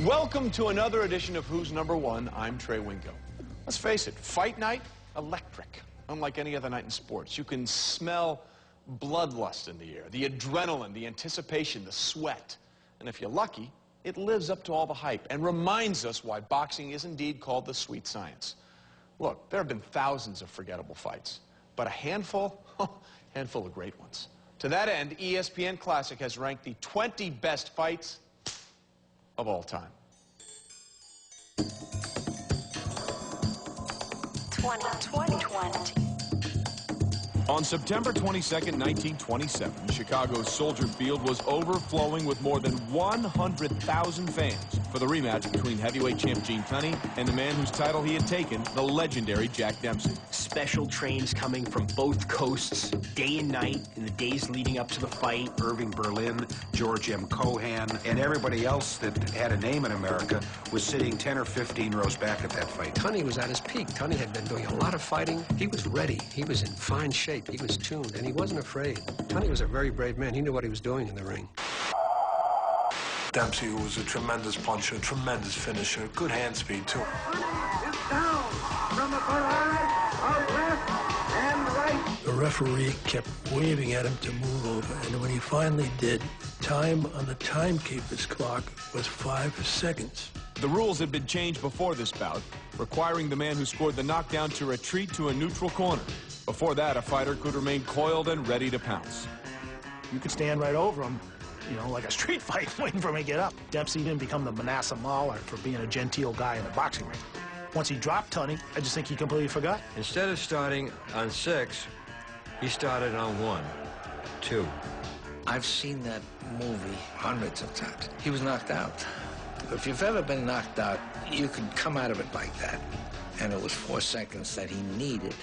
Welcome to another edition of Who's Number One. I'm Trey Wingo. Let's face it, fight night, electric. Unlike any other night in sports, you can smell bloodlust in the air, the adrenaline, the anticipation, the sweat. And if you're lucky, it lives up to all the hype and reminds us why boxing is indeed called the sweet science. Look, there have been thousands of forgettable fights, but a handful of great ones. To that end, ESPN Classic has ranked the 20 best fights of all time. 2020. On September 22nd, 1927, Chicago's Soldier Field was overflowing with more than 100,000 fans for the rematch between heavyweight champ Gene Tunney and the man whose title he had taken, the legendary Jack Dempsey. Special trains coming from both coasts, day and night, in the days leading up to the fight. Irving Berlin, George M. Cohan, and everybody else that had a name in America was sitting 10 or 15 rows back at that fight. Tunney was at his peak. Tunney had been doing a lot of fighting. He was ready. He was in fine shape. He was tuned, and he wasn't afraid. Tunney was a very brave man. He knew what he was doing in the ring. Dempsey was a tremendous puncher, tremendous finisher, good hand speed, too. Tunney is down from the out left and right. The referee kept waving at him to move over, and when he finally did, time on the timekeeper's clock was 5 seconds. The rules had been changed before this bout, requiring the man who scored the knockdown to retreat to a neutral corner. Before that, a fighter could remain coiled and ready to pounce. You could stand right over him, you know, like a street fight, waiting for him to get up. Dempsey didn't become the Manasseh Mauler for being a genteel guy in the boxing ring. Once he dropped Tunney, I just think he completely forgot. Instead of starting on 6, he started on 1, 2. I've seen that movie hundreds of times. He was knocked out. If you've ever been knocked out, you can come out of it like that. And it was 4 seconds that he needed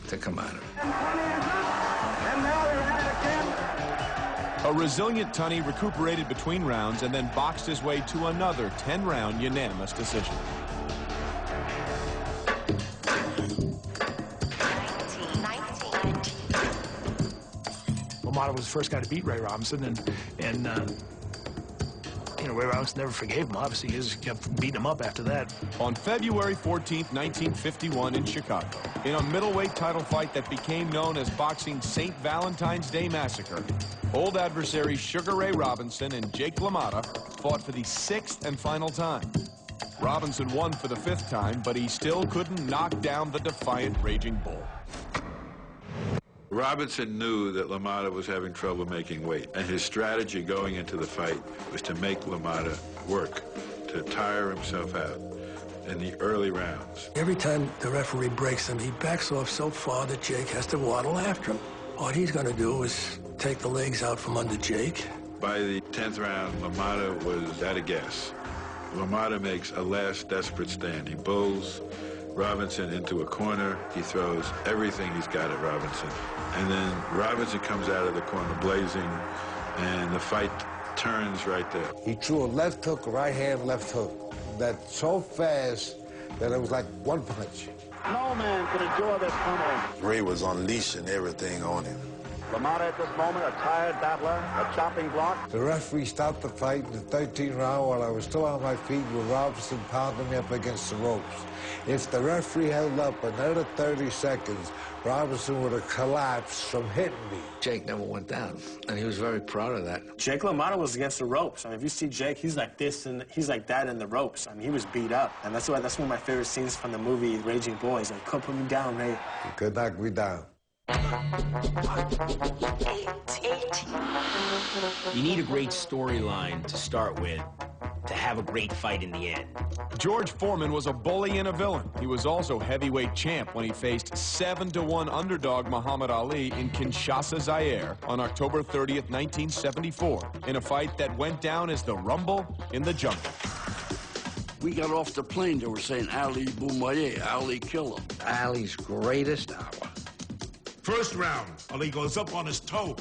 to come out of it. And now they're at it again. A resilient Tunney recuperated between rounds and then boxed his way to another 10-round unanimous decision. LaMotta was the first guy to beat Ray Robinson, and you know, Ray Robinson never forgave him. Obviously, he just kept beating him up after that. On February 14th, 1951 in Chicago, in a middleweight title fight that became known as boxing's St. Valentine's Day Massacre, old adversaries Sugar Ray Robinson and Jake LaMotta fought for the 6th and final time. Robinson won for the 5th time, but he still couldn't knock down the defiant Raging Bull. Robinson knew that LaMotta was having trouble making weight, and his strategy going into the fight was to make LaMotta work, to tire himself out in the early rounds. Every time the referee breaks him, he backs off so far that Jake has to waddle after him. What he's going to do is take the legs out from under Jake. By the 10th round, LaMotta was at a guess. LaMotta makes a last desperate stand. He bulls Robinson into a corner. He throws everything he's got at Robinson. And then Robinson comes out of the corner blazing, and the fight turns right there. He threw a left hook, a right hand, left hook. That's so fast that it was like one punch. No man could endure this pummeling. Ray was unleashing everything on him. LaMotta at this moment, a tired battler, a chopping block. The referee stopped the fight in the 13th round while I was still on my feet with Robinson pounding me up against the ropes. If the referee held up another 30 seconds, Robinson would have collapsed from hitting me. Jake never went down, and he was very proud of that. Jake LaMotta was against the ropes. I mean, if you see Jake, he's like this and he's like that in the ropes. I mean, he was beat up, and that's one of my favorite scenes from the movie Raging Bull. He's like, "Come put me down, Ray." He could knock me down. You need a great storyline to start with to have a great fight in the end. George Foreman was a bully and a villain. He was also heavyweight champ when he faced 7-1 underdog Muhammad Ali in Kinshasa, Zaire on October 30th, 1974, in a fight that went down as the Rumble in the Jungle. We got off the plane, they were saying Ali Boumaier, Ali kill him. Ali's greatest hour. First round, Ali goes up on his toe.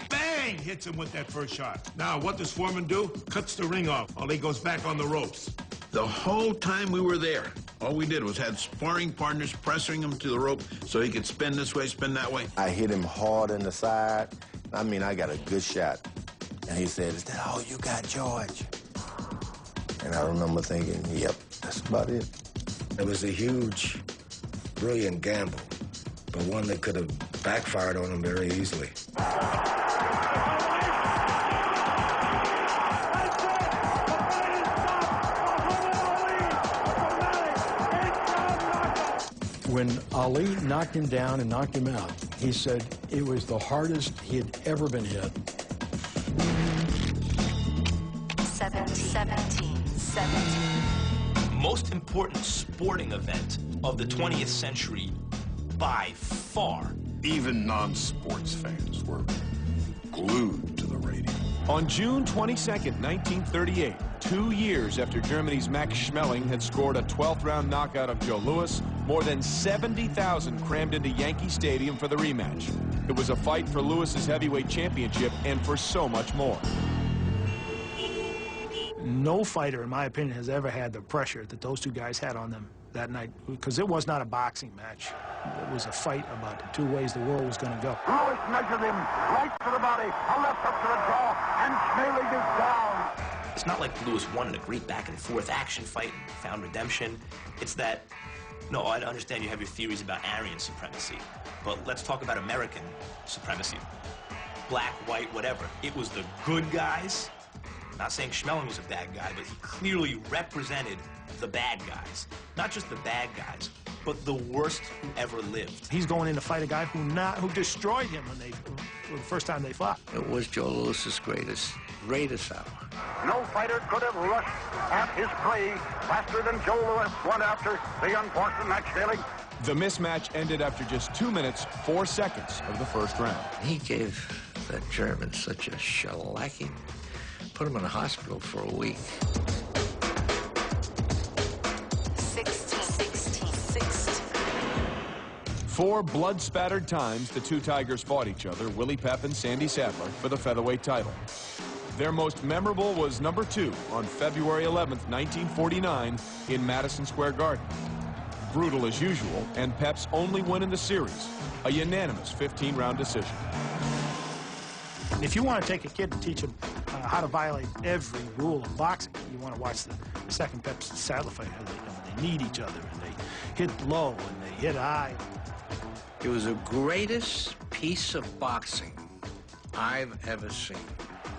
Bang! Hits him with that first shot. Now, what does Foreman do? Cuts the ring off. Ali goes back on the ropes. The whole time we were there, all we did was had sparring partners pressing him to the rope so he could spin this way, spin that way. I hit him hard in the side. I mean, I got a good shot. And he said, "Is that all you got, George?" And I remember thinking, yep, that's about it. It was a huge, brilliant gamble, but one that could have backfired on him very easily. When Ali knocked him down and knocked him out, he said it was the hardest he had ever been hit. 17. Most important sporting event of the 20th century by far. Even non-sports fans were glued to the radio. On June 22nd, 1938, 2 years after Germany's Max Schmeling had scored a 12th-round knockout of Joe Louis, more than 70,000 crammed into Yankee Stadium for the rematch. It was a fight for Louis's heavyweight championship and for so much more. No fighter, in my opinion, has ever had the pressure that those two guys had on them that night, because it was not a boxing match. It was a fight about the two ways the world was going to go. Louis measured him right to the body, a left up to the jaw, and Schmeling is down. It's not like Louis wanted a great back-and-forth action fight and found redemption. It's that, no, I understand you have your theories about Aryan supremacy, but let's talk about American supremacy. Black, white, whatever. It was the good guys. I'm not saying Schmeling was a bad guy, but he clearly represented the bad guys. Not just the bad guys, but the worst who ever lived. He's going in to fight a guy who destroyed him when the first time they fought. It was Joe Louis's greatest hour. No fighter could have rushed at his prey faster than Joe Louis went after the unfortunate Max Schmeling. The mismatch ended after just 2 minutes, 4 seconds of the first round. He gave that German such a shellacking. Put him in a hospital for a week. 16. 4 blood-spattered times the two Tigers fought each other, Willie Pep and Sandy Sadler, for the featherweight title. Their most memorable was number 2 on February 11th, 1949 in Madison Square Garden. Brutal as usual, and Pep's only win in the series, a unanimous 15-round decision. If you want to take a kid and teach him how to violate every rule of boxing, you want to watch the second Pep Sadler fight. They need each other, and they hit low, and they hit high. It was the greatest piece of boxing I've ever seen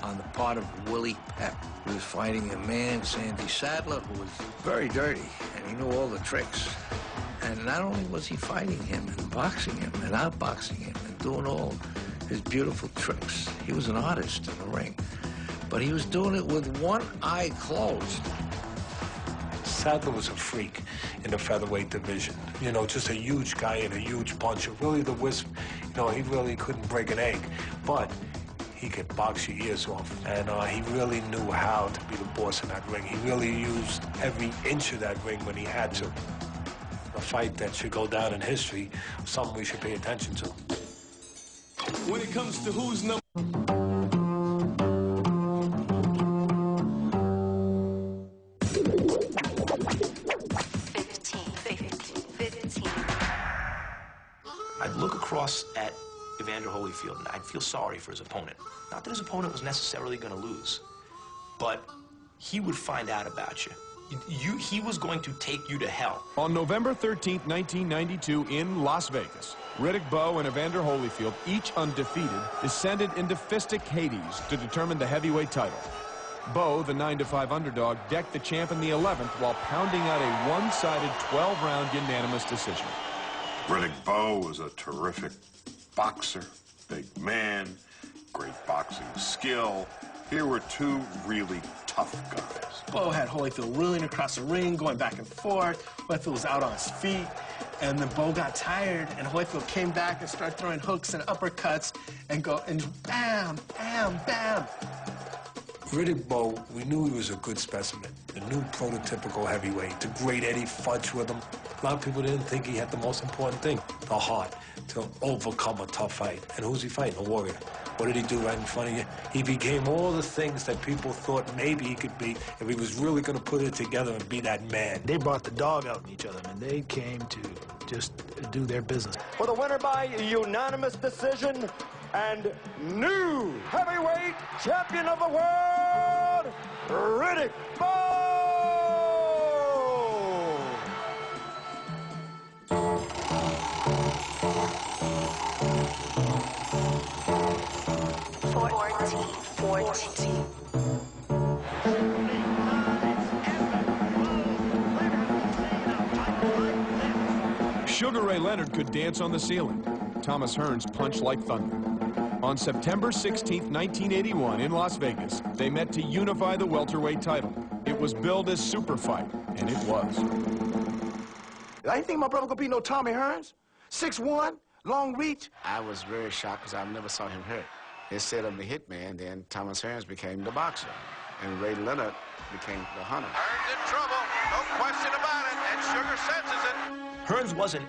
on the part of Willie Pep. He was fighting a man, Sandy Sadler, who was very dirty, and he knew all the tricks. And not only was he fighting him and boxing him and outboxing him and doing all his beautiful tricks, he was an artist in the ring. But he was doing it with one eye closed. Sadler was a freak in the featherweight division. You know, just a huge guy and a huge puncher. Really the wisp, you know, he really couldn't break an egg. But he could box your ears off. And he really knew how to be the boss in that ring. He really used every inch of that ring when he had to. A fight that should go down in history, something we should pay attention to. When it comes to who's number... I'd look across at Evander Holyfield and I'd feel sorry for his opponent. Not that his opponent was necessarily going to lose, but he would find out about you. He was going to take you to hell. On November 13th, 1992 in Las Vegas, Riddick Bowe and Evander Holyfield, each undefeated, descended into fistic Hades to determine the heavyweight title. Bowe, the 9-5 underdog, decked the champ in the 11th while pounding out a one-sided 12-round unanimous decision. Riddick Bowe was a terrific boxer, big man, great boxing skill. Here were two really tough guys. Bowe had Holyfield reeling across the ring, going back and forth. Holyfield was out on his feet, and then Bowe got tired, and Holyfield came back and started throwing hooks and uppercuts and go and bam, bam, bam. Riddick Bowe, we knew he was a good specimen, the new prototypical heavyweight, the great Eddie Futch with him. A lot of people didn't think he had the most important thing, the heart, to overcome a tough fight. And who's he fighting? A warrior. What did he do right in front of you? He became all the things that people thought maybe he could be if he was really going to put it together and be that man. They brought the dog out in each other, and they came to just do their business. For the winner by unanimous decision and new heavyweight champion of the world, Riddick Bowe! Sports Team. Sugar Ray Leonard could dance on the ceiling. Thomas Hearns punched like thunder. On September 16, 1981, in Las Vegas, they met to unify the welterweight title. It was billed as Super Fight, and it was. I didn't think my brother could beat no Tommy Hearns. 6'1", long reach. I was very shocked because I never saw him hurt. Instead of the hitman, then Thomas Hearns became the boxer, and Ray Leonard became the hunter. Hearns in trouble, no question about it, and Sugar senses it. Hearns wasn't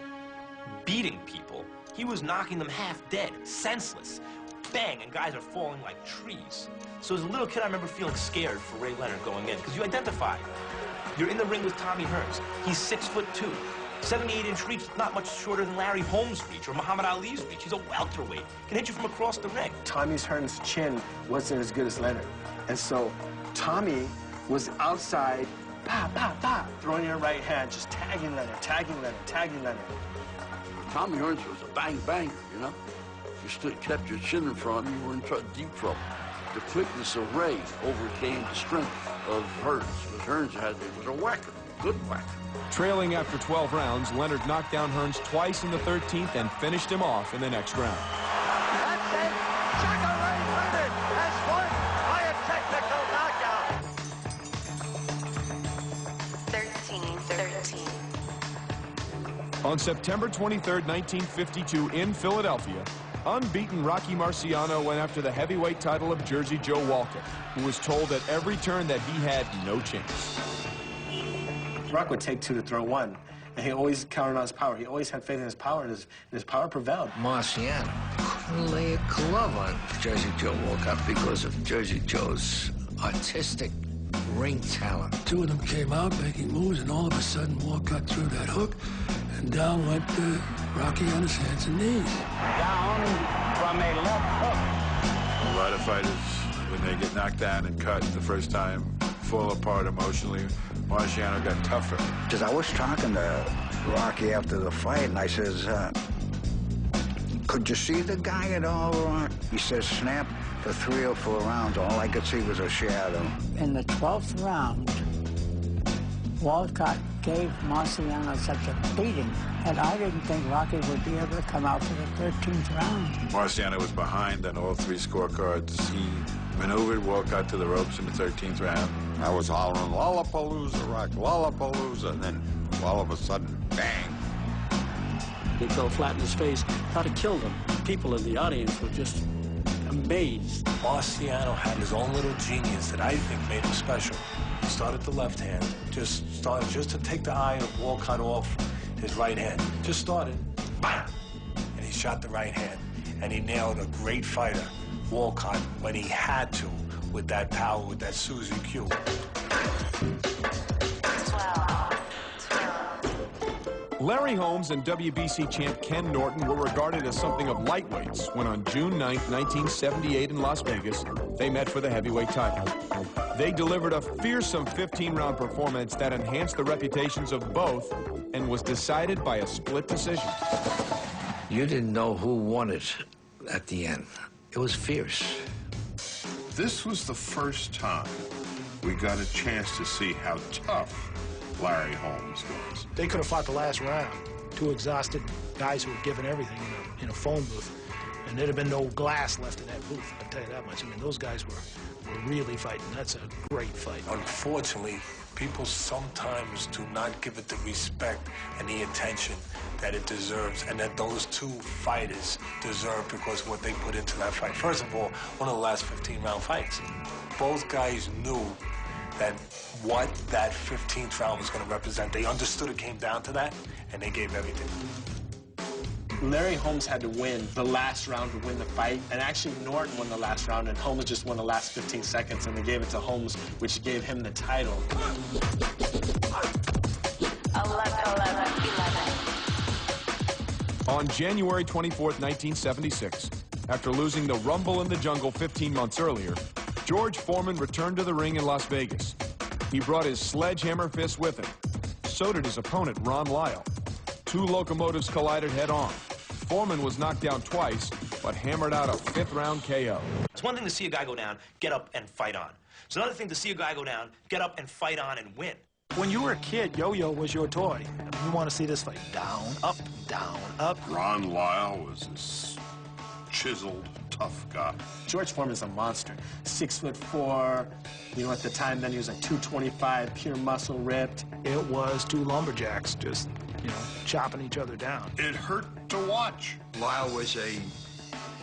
beating people. He was knocking them half dead, senseless. Bang, and guys are falling like trees. So as a little kid, I remember feeling scared for Ray Leonard going in, because you identify. You're in the ring with Tommy Hearns. He's 6'2". 78-inch reach, not much shorter than Larry Holmes' reach or Muhammad Ali's reach. He's a welterweight. Can hit you from across the ring. Tommy's Hearns' chin wasn't as good as Leonard. And so Tommy was outside, pa, pa, pa, throwing your right hand, just tagging Leonard, tagging Leonard, tagging Leonard. Tommy Hearns was a bang-banger, you know? If you kept your chin in front, you were in deep trouble. The quickness of Ray overcame the strength of Hearns. But Hearns was a whacker, good whacker. Trailing after 12 rounds, Leonard knocked down Hearns twice in the 13th and finished him off in the next round. That's it. Sugar Ray Leonard has won by a technical knockout. 13-13. On September 23, 1952, in Philadelphia, unbeaten Rocky Marciano went after the heavyweight title of Jersey Joe Walcott, who was told at every turn that he had no chance. Rock would take two to throw one, and he always counted on his power. He always had faith in his power, and his power prevailed. Marciano couldn't lay a glove on Jersey Joe Walcott because of Jersey Joe's artistic ring talent. Two of them came out making moves, and all of a sudden Walcott threw that hook, and down went Rocky on his hands and knees. Down from a left hook. A lot of fighters, when they get knocked down and cut the first time, fall apart emotionally. Marciano got tougher. Because I was talking to Rocky after the fight, and I says, could you see the guy at all, Rock? He says, snap for 3 or 4 rounds. All I could see was a shadow. In the 12th round, Walcott gave Marciano such a beating that I didn't think Rocky would be able to come out for the 13th round. Marciano was behind on all 3 scorecards. He maneuvered Walcott to the ropes in the 13th round. I was hollering, Lollapalooza, Rock, Lollapalooza, and then all of a sudden, bang. He fell flat in his face, thought it killed him. People in the audience were just amazed. Marciano had his own little genius that I think made him special. He started the left hand, just to take the eye of Walcott off his right hand. Just started, bam! And he shot the right hand, and he nailed a great fighter, Walcott, when he had to, with that power, with that Suzy Q. Larry Holmes and WBC champ Ken Norton were regarded as something of lightweights when on June 9, 1978 in Las Vegas, they met for the heavyweight title. They delivered a fearsome 15-round performance that enhanced the reputations of both and was decided by a split decision. You didn't know who won it at the end. It was fierce. This was the first time we got a chance to see how tough Larry Holmes was. They could have fought the last round. 2 exhausted guys who had given everything in a phone booth. And there'd have been no glass left in that booth, I can tell you that much. I mean, those guys were really fighting. That's a great fight. Unfortunately, people sometimes do not give it the respect and the attention that it deserves and that those 2 fighters deserve because of what they put into that fight. First of all, one of the last 15-round fights. Both guys knew that what that 15th round was going to represent. They understood it came down to that, and they gave everything. Larry Holmes had to win the last round to win the fight, and actually Norton won the last round, and Holmes just won the last 15 seconds, and they gave it to Holmes, which gave him the title. 11-11. On January 24th, 1976, after losing the Rumble in the Jungle 15 months earlier, George Foreman returned to the ring in Las Vegas. He brought his sledgehammer fist with him. So did his opponent, Ron Lyle. 2 locomotives collided head-on. Foreman was knocked down twice, but hammered out a fifth-round KO. It's one thing to see a guy go down, get up, and fight on. It's another thing to see a guy go down, get up, and fight on and win. When you were a kid, Yo-Yo was your toy. I mean, you want to see this fight down, up, down, up. Ron Lyle was this chiseled, tough guy. George Foreman's a monster. 6'4", you know, at the time then he was like 225, pure muscle, ripped. It was two lumberjacks just, you know, chopping each other down. It hurt to watch. Lyle was a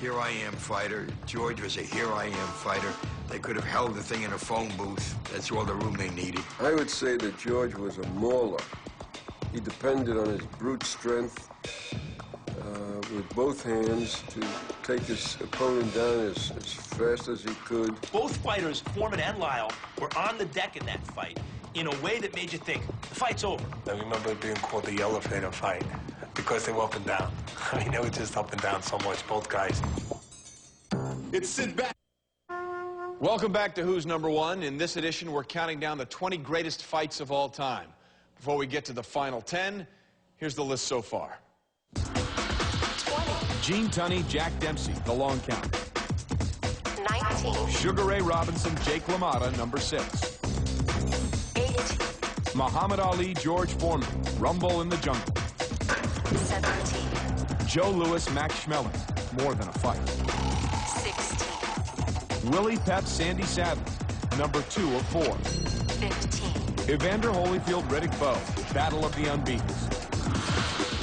here-I-am fighter. George was a here-I-am fighter. They could have held the thing in a phone booth. That's all the room they needed. I would say that George was a mauler. He depended on his brute strength with both hands to take his opponent down as fast as he could. Both fighters, Foreman and Lyle, were on the deck in that fight in a way that made you think, the fight's over. I remember it being called the elevator fight because they were up and down. I mean, they were just up and down so much, both guys. It's Sid Back. Welcome back to Who's Number One. In this edition, we're counting down the 20 greatest fights of all time. Before we get to the final 10, here's the list so far. 20. Gene Tunney, Jack Dempsey, the long count. 19. Sugar Ray Robinson, Jake LaMotta, number 6. 18. Muhammad Ali, George Foreman, Rumble in the Jungle. 17. Joe Louis, Max Schmeling, More Than a Fight. 16. Willie Pep, Sandy Sadler, number 2 of 4. 15. Evander Holyfield, Riddick Bowe, Battle of the Unbeatens.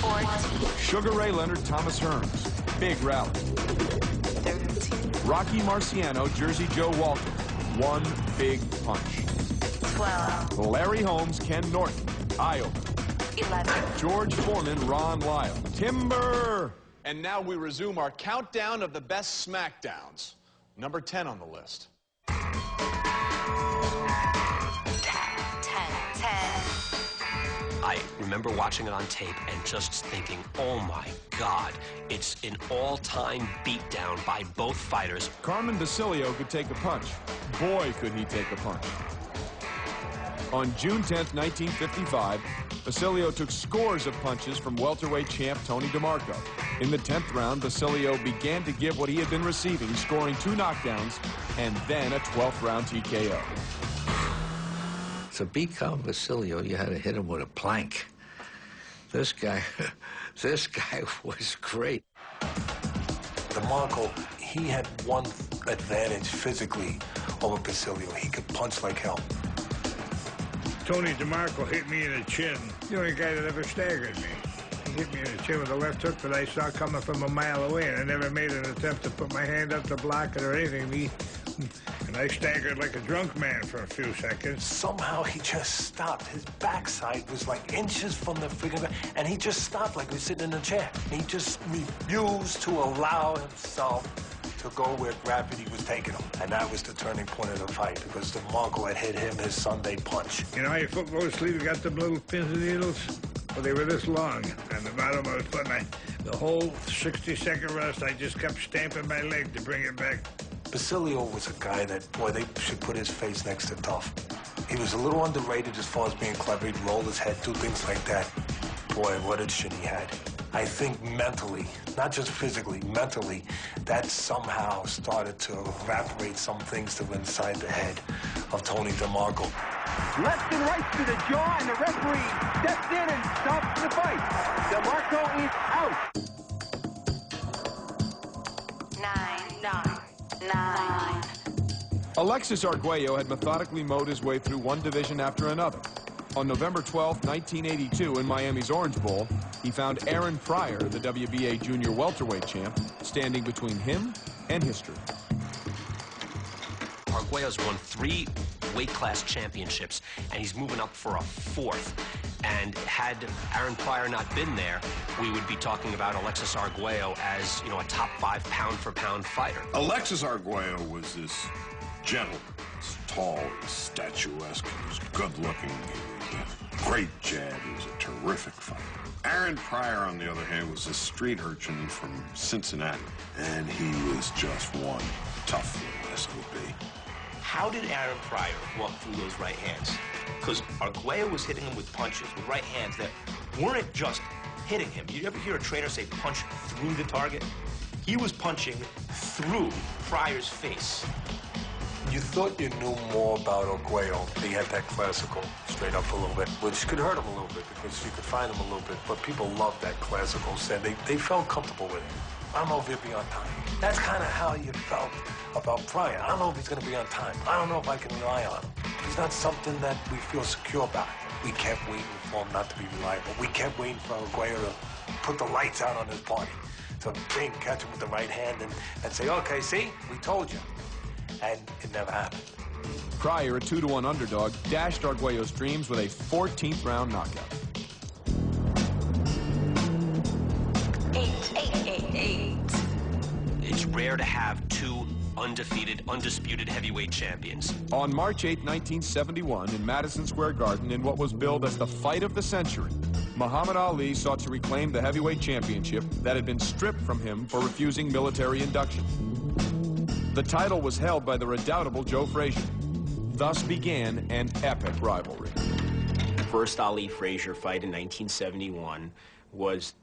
14. Sugar Ray Leonard, Thomas Hearns, Big Rally. 13. Rocky Marciano, Jersey Joe Walter, One Big Punch. 12. Larry Holmes, Ken Norton, Iowa. 11. George Foreman, Ron Lyle, Timber. And now we resume our countdown of the best SmackDowns. Number 10 on the list. 10. I remember watching it on tape and just thinking, oh my God, it's an all-time beatdown by both fighters. Carmen Basilio could take a punch. Boy, could he take a punch. On June 10th, 1955, Basilio took scores of punches from welterweight champ Tony DeMarco. In the 10th round, Basilio began to give what he had been receiving, scoring 2 knockdowns and then a 12th round TKO. To beat Carmen Basilio, you had to hit him with a plank. This guy was great. DeMarco, he had one advantage physically over Basilio. He could punch like hell. Tony DeMarco hit me in the chin. The only guy that ever staggered me. He hit me in the chin with a left hook that I saw coming from a mile away, and I never made an attempt to put my hand up to block it or anything. And I staggered like a drunk man for a few seconds. Somehow he just stopped. His backside was like inches from the freaking back, and he just stopped like he was sitting in a chair. He just refused to allow himself to go where gravity was taking him. And that was the turning point of the fight, because DeMarco had hit him his Sunday punch. You know how your football sleeve got them little pins and needles? Well, they were this long on the bottom of the foot, and the whole 60-second rest, I just kept stamping my leg to bring it back. Basilio was a guy that, boy, they should put his face next to tough. He was a little underrated as far as being clever. He'd roll his head, do things like that. Boy, what a chin he had. I think mentally, not just physically, mentally, that somehow started to evaporate some things that were inside the head of Tony DeMarco. Left and right to the jaw, and the referee steps in and stops the fight. DeMarco is out. 9. Alexis Arguello had methodically mowed his way through one division after another. On November 12, 1982, in Miami's Orange Bowl, he found Aaron Pryor, the WBA junior welterweight champ, standing between him and history. Arguello's won 3 weight class championships, and he's moving up for a 4th. And had Aaron Pryor not been there, we would be talking about Alexis Arguello as, you know, a top 5 pound-for-pound fighter. Alexis Arguello was this gentleman. He was tall, he was statuesque, he was good-looking, he had a great jab, he was a terrific fighter. Aaron Pryor, on the other hand, was a street urchin from Cincinnati, and he was just one tough little SOB. How did Aaron Pryor walk through those right hands? Because Arguello was hitting him with punches, with right hands that weren't just hitting him. You ever hear a trainer say punch through the target? He was punching through Pryor's face. You thought you knew more about Arguello. He had that classical straight up a little bit, which could hurt him a little bit because you could find him a little bit, but people loved that classical set. They felt comfortable with it. I don't know if he'll be on time. That's kind of how you felt about Pryor. I don't know if he's going to be on time. I don't know if I can rely on him. He's not something that we feel secure about. We kept waiting for him not to be reliable. We kept waiting for Arguello to put the lights out on his party. So bing, catch him with the right hand and say, okay, see, we told you. And it never happened. Pryor, a 2-to-1 underdog, dashed Arguello's dreams with a 14th round knockout. 8. It's rare to have two undefeated, undisputed heavyweight champions. On March 8, 1971, in Madison Square Garden, in what was billed as the fight of the century, Muhammad Ali sought to reclaim the heavyweight championship that had been stripped from him for refusing military induction. The title was held by the redoubtable Joe Frazier. Thus began an epic rivalry. The first Ali-Frazier fight in 1971 was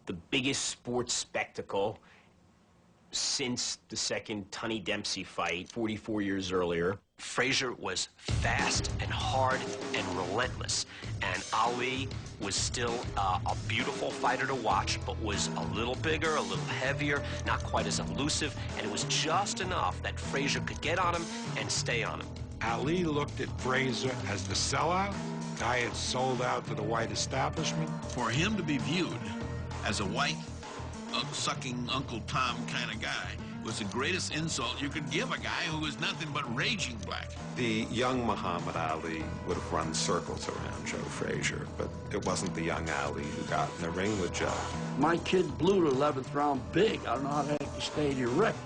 the biggest sports spectacle since the second Tunney Dempsey fight 44 years earlier. Frazier was fast and hard and relentless, and Ali was still a beautiful fighter to watch, but was a little bigger, a little heavier, not quite as elusive, and it was just enough that Frazier could get on him and stay on him. Ali looked at Frazier as the sellout, guy had sold out to the white establishment. For him to be viewed as a white, sucking Uncle Tom kind of guy was the greatest insult you could give a guy who was nothing but raging black. The young Muhammad Ali would have run circles around Joe Frazier, but it wasn't the young Ali who got in the ring with Joe. My kid blew the 11th round big. I don't know how the heck he stayed erect.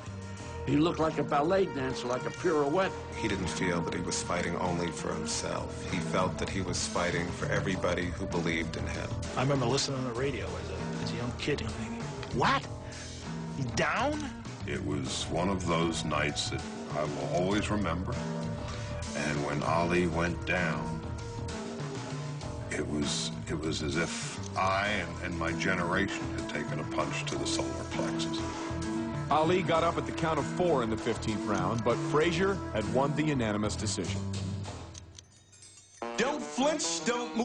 He looked like a ballet dancer, like a pirouette. He didn't feel that he was fighting only for himself. He felt that he was fighting for everybody who believed in him. I remember listening on the radio as a young kid and thinking, what? He's down? It was one of those nights that I will always remember. And when Ali went down, it was as if I and my generation had taken a punch to the solar plexus. Ali got up at the count of 4 in the 15th round, but Frazier had won the unanimous decision. Don't flinch, don't move.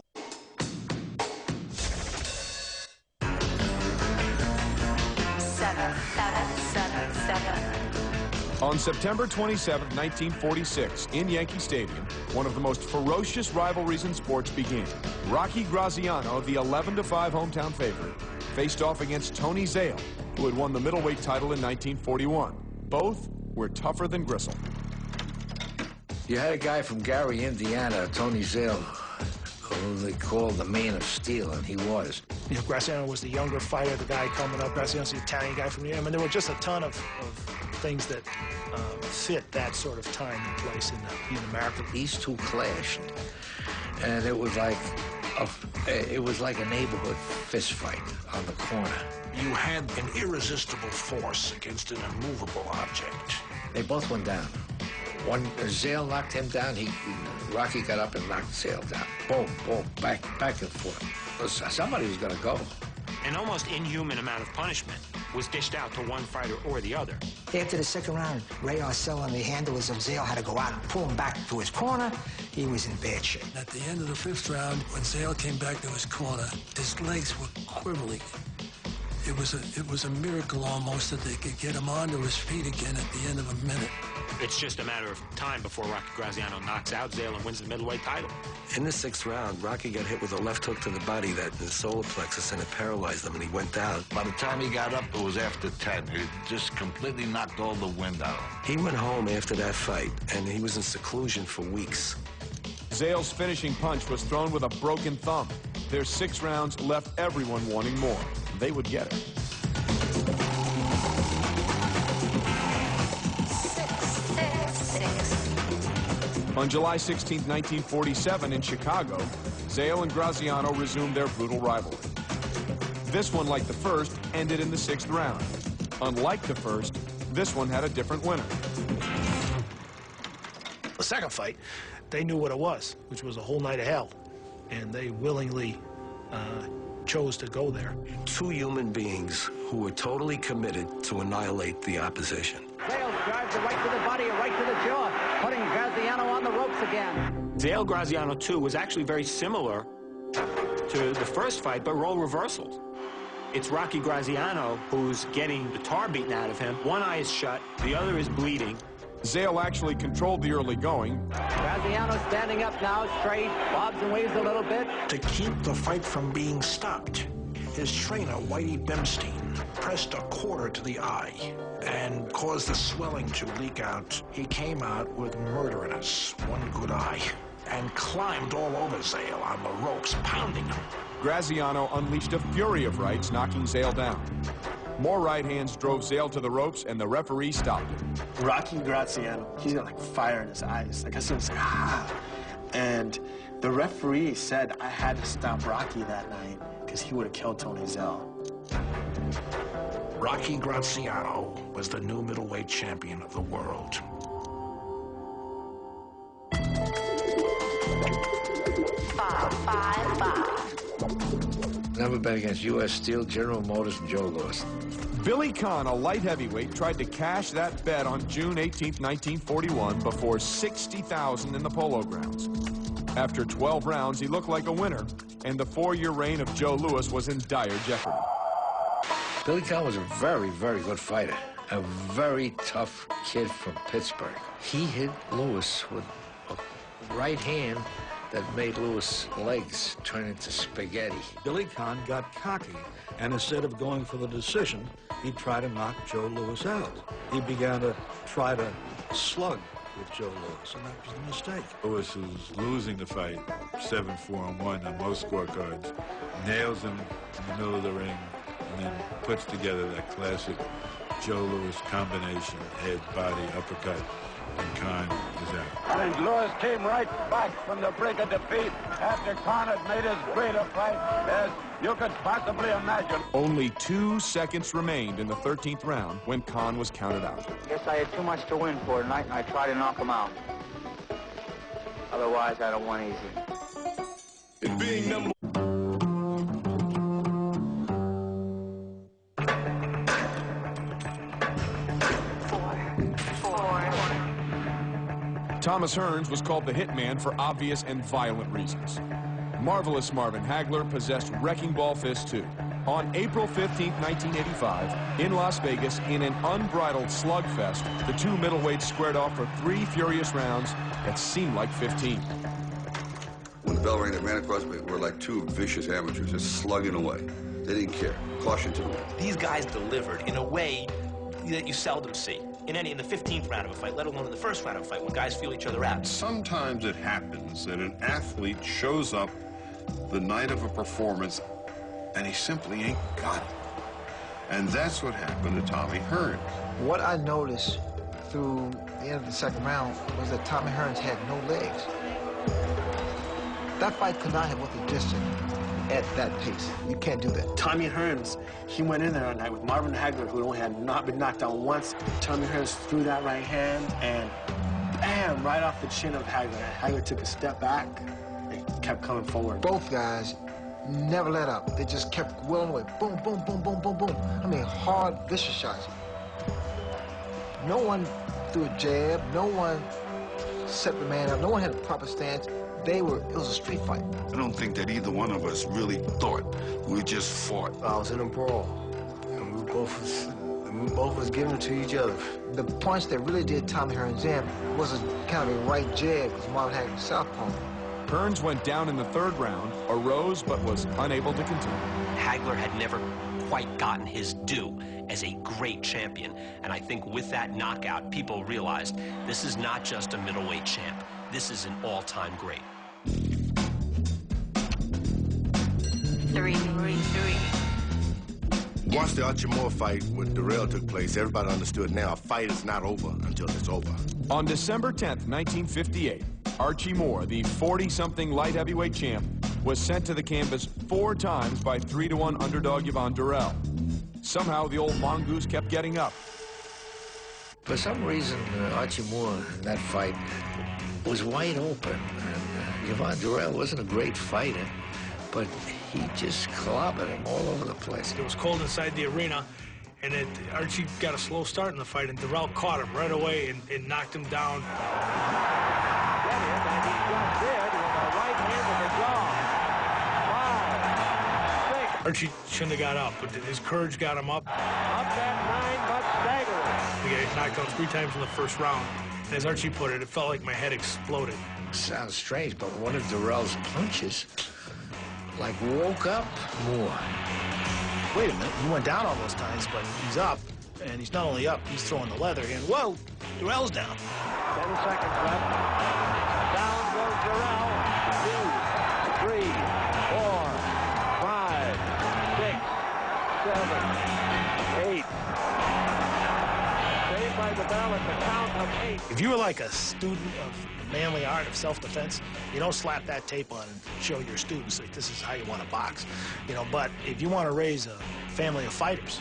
On September 27, 1946, in Yankee Stadium, one of the most ferocious rivalries in sports began. Rocky Graziano, the 11-5 hometown favorite, faced off against Tony Zale, who had won the middleweight title in 1941. Both were tougher than gristle. You had a guy from Gary, Indiana, Tony Zale, who they called the Man of Steel, and he was. You know, Graziano was the younger fighter, the guy coming up. Graziano's the Italian guy from New York. I mean, there were just a ton of things that fit that sort of time and place in America. These two clashed, and it was like a neighborhood fist fight on the corner. You had an irresistible force against an immovable object. They both went down. Zale knocked him down. Rocky got up and knocked Zale down. Boom, boom, back and forth. Somebody was going to go. An almost inhuman amount of punishment was dished out to one fighter or the other. After the second round, Ray Arcel and the handlers of Zale had to go out and pull him back to his corner. He was in bad shape. At the end of the 5th round, when Zale came back to his corner, his legs were quivering. It was a miracle almost that they could get him onto his feet again at the end of a minute. It's just a matter of time before Rocky Graziano knocks out Zale and wins the middleweight title. In the 6th round, Rocky got hit with a left hook to the body, that in the solar plexus, and it paralyzed him, and he went down. By the time he got up, it was after 10. It just completely knocked all the wind out of him. He went home after that fight, and he was in seclusion for weeks. Zale's finishing punch was thrown with a broken thumb. Their 6 rounds left everyone wanting more. They would get it. On July 16, 1947, in Chicago, Zale and Graziano resumed their brutal rivalry. This one, like the first, ended in the 6th round. Unlike the first, this one had a different winner. The second fight, they knew what it was, which was a whole night of hell. And they willingly chose to go there. Two human beings who were totally committed to annihilate the opposition. Zales drives it right to the body, right to the jaw, putting Graziano on the ropes again. Zale Graziano 2 was actually very similar to the first fight, but role reversals. It's Rocky Graziano who's getting the tar beaten out of him. One eye is shut, the other is bleeding. Zale actually controlled the early going. Graziano standing up now, straight, bobs and waves a little bit. To keep the fight from being stopped, his trainer, Whitey Bimstein, pressed a quarter to the eye and caused the swelling to leak out. He came out with murder in his one good eye and climbed all over Zale on the ropes, pounding him. Graziano unleashed a fury of rights, knocking Zale down. More right hands drove Zale to the ropes, and the referee stopped it. Rocky Graziano, he's got like fire in his eyes. Like I see him say, ah! And the referee said I had to stop Rocky that night because he would have killed Tony Zale. Rocky Graziano was the new middleweight champion of the world. Never bet against U.S. Steel, General Motors, and Joe Louis. Billy Conn, a light heavyweight, tried to cash that bet on June 18, 1941, before 60,000 in the Polo Grounds. After 12 rounds, he looked like a winner, and the 4-year reign of Joe Louis was in dire jeopardy. Billy Conn was a very, very good fighter. A very tough kid from Pittsburgh. He hit Louis with a right hand that made Louis' legs turn into spaghetti. Billy Conn got cocky, and instead of going for the decision, he tried to knock Joe Louis out. He began to try to slug with Joe Louis, and that was the mistake. Louis, who's losing the fight 7-4-1 on most scorecards, nails him in the middle of the ring, and then puts together that classic Joe Louis combination, head, body, uppercut, and Conn is out. And Louis came right back from the brink of defeat after Conn had made as great a fight as you could possibly imagine. Only 2 seconds remained in the 13th round when Conn was counted out. Guess I had too much to win for tonight, and I tried to knock him out. Otherwise, I'd have won easy. It being number... Thomas Hearns was called the Hitman for obvious and violent reasons. Marvelous Marvin Hagler possessed wrecking ball fists too. On April 15, 1985, in Las Vegas, in an unbridled slugfest, the two middleweights squared off for 3 furious rounds that seemed like 15. When the bell rang, they ran across me. We're like two vicious amateurs, just slugging away. They didn't care. Caution to the wind. These guys delivered in a way that you seldom see. In the 15th round of a fight, let alone in the first round of a fight, when guys feel each other out. Sometimes it happens that an athlete shows up the night of a performance and he simply ain't got it. And that's what happened to Tommy Hearns. What I noticed through the end of the second round was that Tommy Hearns had no legs. That fight could not have went the distance at that pace. You can't do that. Tommy Hearns, he went in there that night with Marvin Hagler, who only had not been knocked out once. Tommy Hearns threw that right hand and bam, right off the chin of Hagler. Hagler took a step back and kept coming forward. Both guys never let up. They just kept willing away. Boom, boom, boom, boom, boom, boom. I mean, hard, vicious shots. No one threw a jab. No one set the man up. No one had a proper stance. It was a street fight. I don't think that either one of us really thought. We just fought. I was in a brawl, and we both was giving it to each other. The punch that really did Tommy Hearns in was a kind of a right jab, because Marvin Hagler southpaw. Hearns went down in the 3rd round, arose but was unable to continue. Hagler had never quite gotten his due as a great champion, and I think with that knockout, people realized this is not just a middleweight champ. This is an all-time great. 3. Once the Archie Moore fight with Darrell took place, everybody understood now a fight is not over until it's over. On December 10th, 1958, Archie Moore, the 40-something light heavyweight champ, was sent to the canvas 4 times by 3-1 underdog Yvonne Darrell. Somehow, the old mongoose kept getting up. For some reason, Archie Moore in that fight was wide open. And Yvonne Darrell wasn't a great fighter, but he just clobbered him all over the place. It was cold inside the arena, and Archie got a slow start in the fight, and Dirrell caught him right away and knocked him down. Get him, and he just did with a right hand to the jaw. 5, 6. Archie shouldn't have got up, but his courage got him up. Up at 9, but staggering. We got knocked out 3 times in the first round. And as Archie put it, it felt like my head exploded. Sounds strange, but one of Dirrell's punches, like, woke up more. Wait a minute, he went down all those times, but he's up, and he's not only up, he's throwing the leather, and whoa, Dirrell's down. 10 seconds left. Down goes Dirrell. 2, 3, 4, 5, 6, 7, 8. Saved by the bell at the count of 8. If you were like a student of the manly art of self-defense, you don't slap that tape on and show your students like this is how you want to box. You know, but if you want to raise a family of fighters,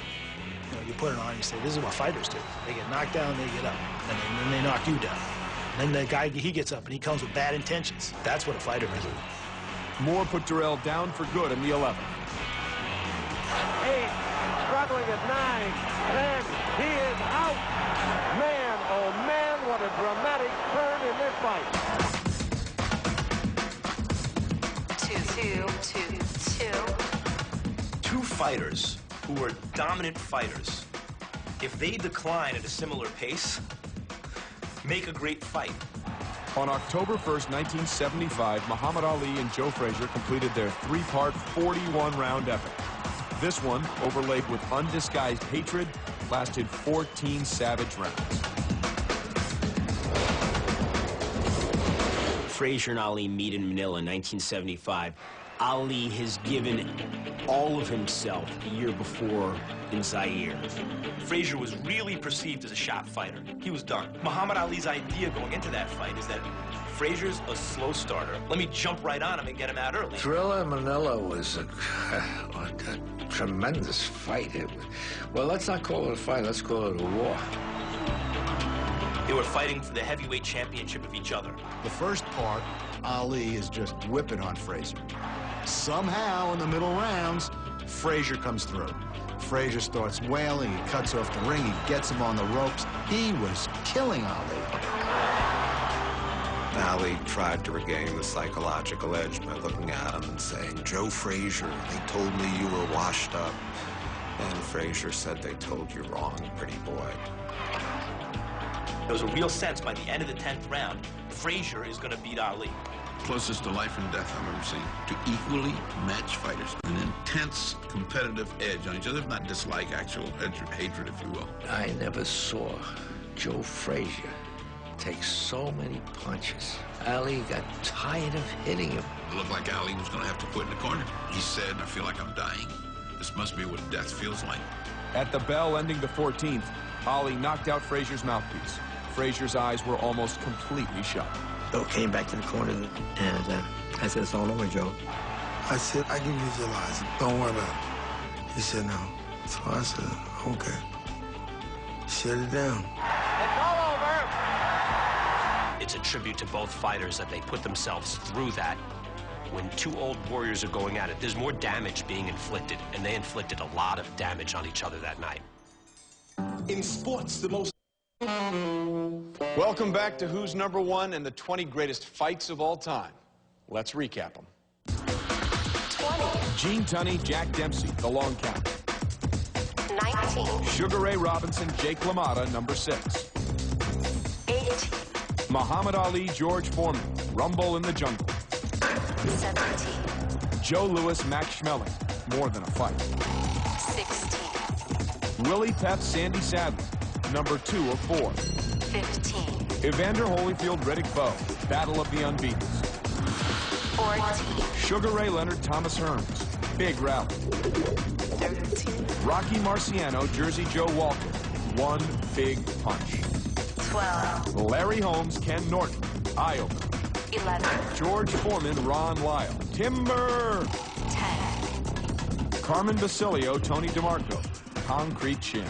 you know, you put it on and you say, this is what fighters do. They get knocked down, they get up, and then they knock you down. And then the guy, he gets up and he comes with bad intentions. That's what a fighter is. Moore put Dirrell down for good in the 11th. 8, struggling at 9, 10, he is out. Man, oh man, what a dramatic turn in this fight. 2. 2 fighters who were dominant fighters, if they decline at a similar pace, make a great fight. On October 1st, 1975, Muhammad Ali and Joe Frazier completed their 3-part, 41-round epic. This one, overlaid with undisguised hatred, lasted 14 savage rounds. Frazier and Ali meet in Manila in 1975. Ali has given all of himself the year before in Zaire. Frazier was really perceived as a shot fighter. He was done. Muhammad Ali's idea going into that fight is that Frazier's a slow starter. Let me jump right on him and get him out early. Thriller Manila was a tremendous fight. Well, let's not call it a fight. Let's call it a war. They were fighting for the heavyweight championship of each other. The first part, Ali is just whipping on Frazier. Somehow, in the middle rounds, Frazier comes through. Frazier starts wailing, he cuts off the ring, he gets him on the ropes. He was killing Ali. Ali tried to regain the psychological edge by looking at him and saying, Joe Frazier, they told me you were washed up. And Frazier said, they told you wrong, pretty boy. There was a real sense by the end of the 10th round, Frazier is going to beat Ali. Closest to life and death I've ever seen. To equally matched fighters. An intense competitive edge on each other, if not dislike, actual hatred, if you will. I never saw Joe Frazier take so many punches. Ali got tired of hitting him. It looked like Ali was going to have to quit in the corner. He said, I feel like I'm dying. This must be what death feels like. At the bell ending the 14th, Ali knocked out Frazier's mouthpiece. Frazier's eyes were almost completely shut. Joe came back to the corner, and I said, it's all over, Joe. I said, I can visualize it. Don't worry about it. He said, no. So I said, okay. Shut it down. It's all over. It's a tribute to both fighters that they put themselves through that. When 2 old warriors are going at it, there's more damage being inflicted, and they inflicted a lot of damage on each other that night. In sports, the most... Welcome back to Who's Number One and the 20 greatest fights of all time. Let's recap them. 20. Gene Tunney, Jack Dempsey, the long count. 19. Sugar Ray Robinson, Jake LaMotta, number 6. 18. Muhammad Ali, George Foreman, Rumble in the Jungle. 17. Joe Louis, Max Schmeling, More Than a Fight. 16. Willie Pep, Sandy Sadler, number 2 of 4. 15. Evander Holyfield, Riddick Bowe, Battle of the Unbeatens. 14. Sugar Ray Leonard, Thomas Hearns, Big Rally. 13. Rocky Marciano, Jersey Joe Walker, One Big Punch. 12. Larry Holmes, Ken Norton, Eye Opener. 11. George Foreman, Ron Lyle, Timber. 10. Carmen Basilio, Tony DeMarco, Concrete Chin.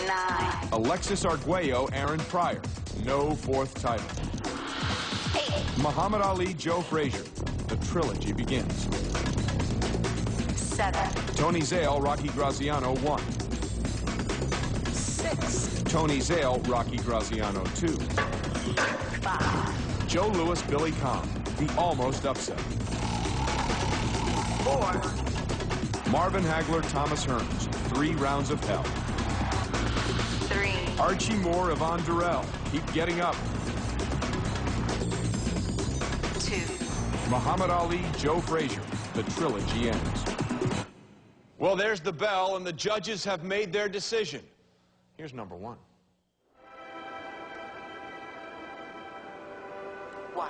9. Alexis Arguello, Aaron Pryor, no 4th title. 8. Muhammad Ali, Joe Frazier, the trilogy begins. 7. Tony Zale, Rocky Graziano, 1. 6. Tony Zale, Rocky Graziano, 2. 5. Joe Louis, Billy Conn, the almost upset. 4. Marvin Hagler, Thomas Hearns, 3 rounds of hell. 3. Archie Moore, Yvonne Durrell, keep getting up. 2. Muhammad Ali, Joe Frazier, the trilogy ends. Well, there's the bell, and the judges have made their decision. Here's number 1. 1.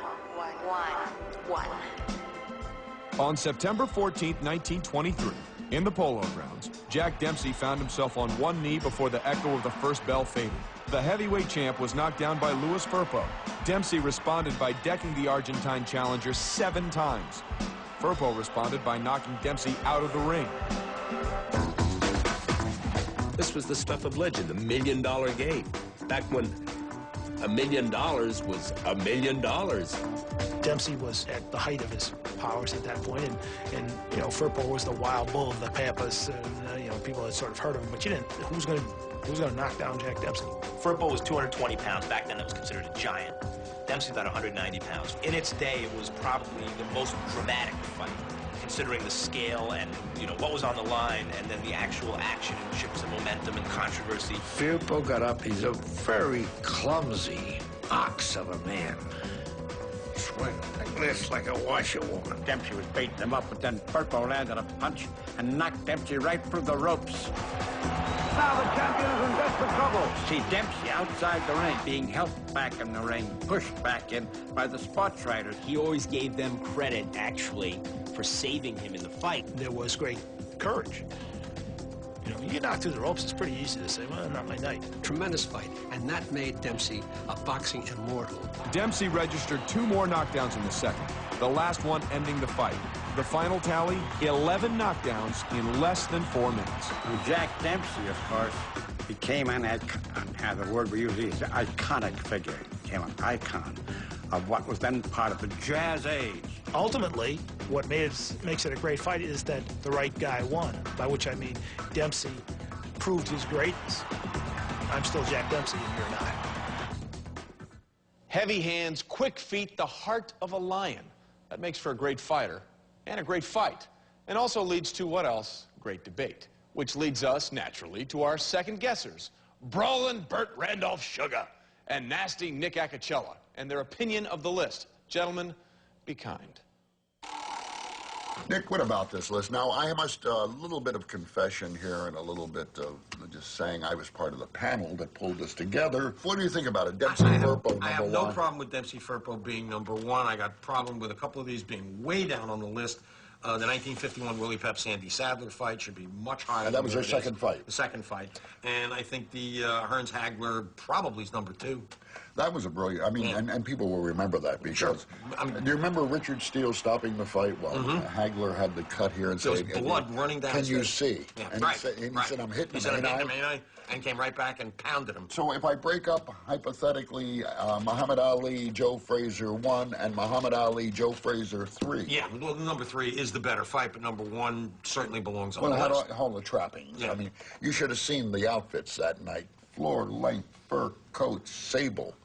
1. On September 14th, 1923, in the Polo Grounds, Jack Dempsey found himself on one knee before the echo of the first bell faded. The heavyweight champ was knocked down by Louis Firpo. Dempsey responded by decking the Argentine challenger 7 times. Firpo responded by knocking Dempsey out of the ring. This was the stuff of legend, the $1 million game. Back when $1 million was $1 million. Dempsey was at the height of his powers at that point, and you know, Firpo was the wild bull of the Pampas, and you know, people had sort of heard of him, but you didn't. Who's going to knock down Jack Dempsey? Firpo was 220 pounds. Back then, it was considered a giant. Dempsey about 190 pounds. In its day, it was probably the most dramatic fight, considering the scale and, you know, what was on the line, and then the actual action and chips and momentum and controversy. Firpo got up. He's a very clumsy ox of a man. Swing like this, like a washerwoman. Dempsey was baiting him up, but then Firpo landed a punch and knocked Dempsey right through the ropes. Now the champion is in desperate trouble. See Dempsey outside the ring, being helped back in the ring, pushed back in by the sports writers. He always gave them credit, actually, for saving him in the fight. There was great courage. You know, you get knocked through the ropes, it's pretty easy to say, well, not my night. Tremendous fight, and that made Dempsey a boxing immortal. Dempsey registered 2 more knockdowns in the second, the last one ending the fight. The final tally, 11 knockdowns in less than 4 minutes. And Jack Dempsey, of course, became the word we use is iconic figure. He became an icon of what was then part of the Jazz Age. Ultimately, what makes it a great fight is that the right guy won, by which I mean Dempsey proved his greatness. I'm still Jack Dempsey, and you're not. Heavy hands, quick feet, the heart of a lion. That makes for a great fighter and a great fight. And also leads to what else? Great debate. Which leads us, naturally, to our second guessers, Brawlin' Burt Randolph Sugar and Nasty Nick Acachella, and their opinion of the list. Gentlemen, be kind. Nick, what about this list? Now, I must, a little bit of confession here and a little bit of just saying I was part of the panel that pulled this together. What do you think about it? Dempsey, Firpo, number 1? I have no problem with Dempsey, Firpo being number 1. I got a problem with a couple of these being way down on the list. The 1951 Willie Pep Sandy Sadler fight should be much higher. And that was their second fight. The second fight. And I think the Hearns Hagler probably is number 2. That was a brilliant, I mean, Yeah. and people will remember that because, Sure. do you remember Richard Steele stopping the fight? Well, Hagler had the cut here and There was said, blood running down can his you face. see? Yeah, And right, he said, I'm hitting He said, him. I'm hitting him, and came right back and pounded him. So if I break up, hypothetically, Muhammad Ali, Joe Frazier 1, and Muhammad Ali, Joe Frazier 3. Yeah, well, number 3 is the better fight, but number 1 certainly belongs on Well, the list. all the trappings. Yeah. I mean, you should have seen the outfits that night. Floor-length fur coats, sable.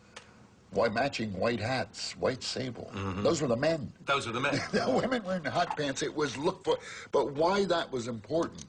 Matching white hats, white sable. Those were the men. Those are the men. The women were in hot pants. It was looked for. But why that was important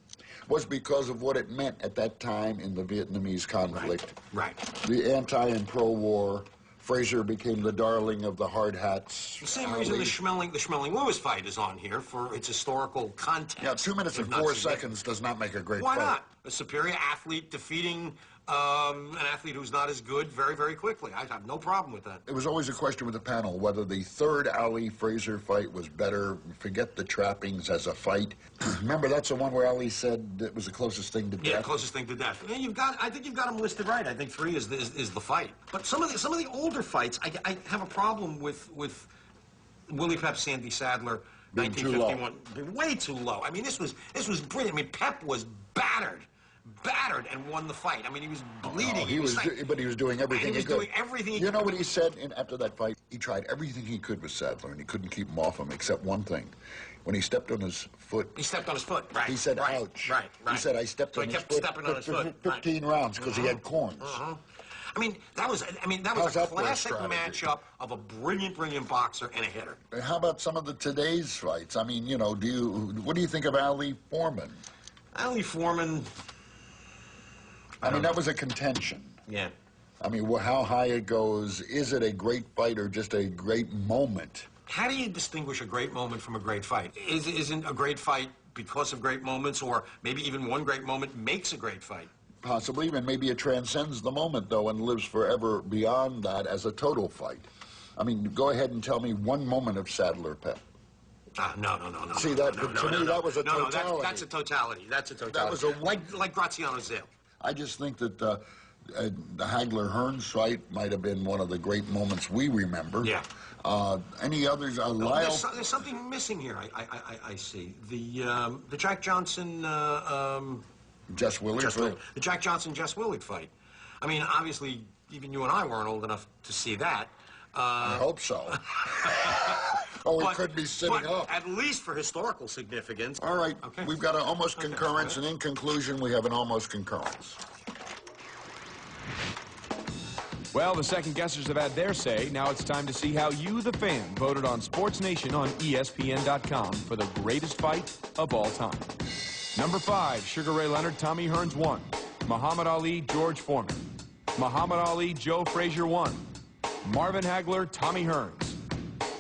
was because of what it meant at that time in the Vietnamese conflict. Right. The anti and pro-war. Frazier became the darling of the hard hats. The same reason the Schmeling-Lewis fight is on here, for its historical context. Yeah, 2 minutes and 4 seconds does not make a great fight. Why not? A superior athlete defeating an athlete who's not as good very, very quickly. I have no problem with that. It was always a question with the panel whether the third Ali-Frazier fight was better. Forget the trappings as a fight. Remember, that's the one where Ali said it was the closest thing to death? Yeah, closest thing to death. And I think you've got them listed right. I think 3 is the fight. But some of the older fights, I have a problem with Willie Pep, Sandy Sadler, Being 1951. Way too low. I mean, this was brilliant. I mean, Pep was battered. battered and won the fight. I mean, he was bleeding. But he was doing everything he he was could. doing everything he could. You know what he said after that fight? He tried everything he could with Sadler, and he couldn't keep him off him except one thing. When he stepped on his foot. He stepped on his foot, right. He said, right, ouch. Right. He said, I stepped on his foot. So he kept stepping on his foot. 15 rounds because he had corns. I mean, that was a classic matchup of a brilliant boxer and a hitter. How about some of today's fights? I mean, you know, what do you think of Ali Foreman? Ali Foreman. I mean, that was a contention. Yeah. I mean, how high it goes, is it a great fight or just a great moment? How do you distinguish a great moment from a great fight? Isn't a great fight because of great moments, or maybe even one great moment makes a great fight? Possibly, and maybe it transcends the moment, though, and lives forever beyond that as a total fight. I mean, go ahead and tell me one moment of Sadler Pep. No. See, that was a totality. No, that's a totality. That's a totality. That was like Graziano Zale. I just think that the Hagler-Hearns fight might have been one of the great moments we remember. Yeah. Any others? Lyle? There's something missing here. I see the Jack Johnson. Jess Willard. The Jack Johnson-Jess Willard fight. I mean, obviously, even you and I weren't old enough to see that. I hope so. We could be sitting up. At least for historical significance. All right. Okay. We've got an almost concurrence, and in conclusion, we have an almost concurrence. Well, the second guessers have had their say. Now it's time to see how you, the fan, voted on Sports Nation on ESPN.com for the greatest fight of all time. Number 5, Sugar Ray Leonard, Tommy Hearns 1. Muhammad Ali, George Foreman. Muhammad Ali, Joe Frazier 1. Marvin Hagler, Tommy Hearns.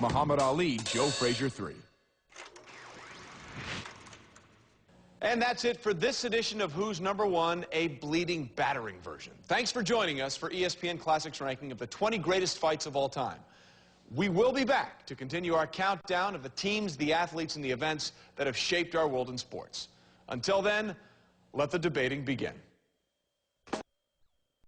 Muhammad Ali, Joe Frazier 3. And that's it for this edition of Who's Number One, a bleeding, battering version. Thanks for joining us for ESPN Classics ranking of the 20 greatest fights of all time. We will be back to continue our countdown of the teams, the athletes, and the events that have shaped our world in sports. Until then, let the debating begin.